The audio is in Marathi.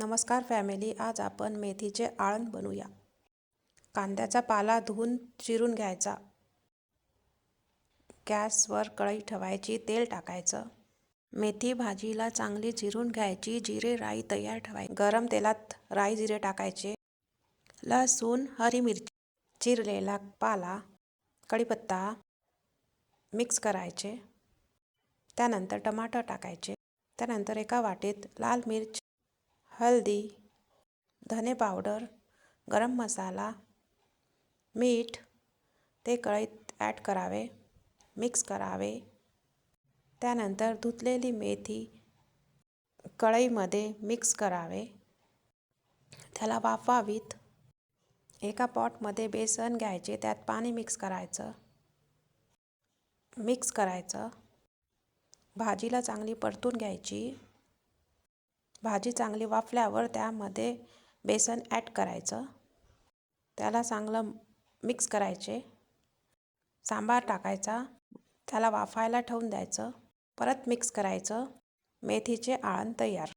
नमस्कार फॅमिली, आज आपण मेथीचे आळण बनवूया. कांद्याचा पाला धुवून चिरून घ्यायचा. गॅसवर कढई ठेवायची, तेल टाकायचं. मेथी भाजीला चांगली चिरून घ्यायची. जिरे राई तयार ठेवायची. गरम तेलात राई जिरे टाकायचे. लसूण, हरी मिरची, चिरलेला पाला, कढीपत्ता मिक्स करायचे. त्यानंतर टमाटर टाकायचे. त्यानंतर एका वाटीत लाल मिर्च, हळदी, धने पावडर, गरम मसाला, मीठ ते कढईत ॲड करावे, मिक्स करावे. त्यानंतर धुतलेली मेथी कढईमध्ये मिक्स करावे, त्याला वाफावीत. एका पॉटमध्ये बेसन घ्यायचे, त्यात पाणी मिक्स करायचं. भाजीला चांगली परतून घ्यायची. भाजी चांगली वाफल्यावर त्यामध्ये बेसन ॲड करायचं, त्याला चांगलं मिक्स करायचे. सांबार टाकायचा, त्याला वाफायला ठेवून द्यायचं. परत मिक्स करायचं. मेथीचे आळण तयार.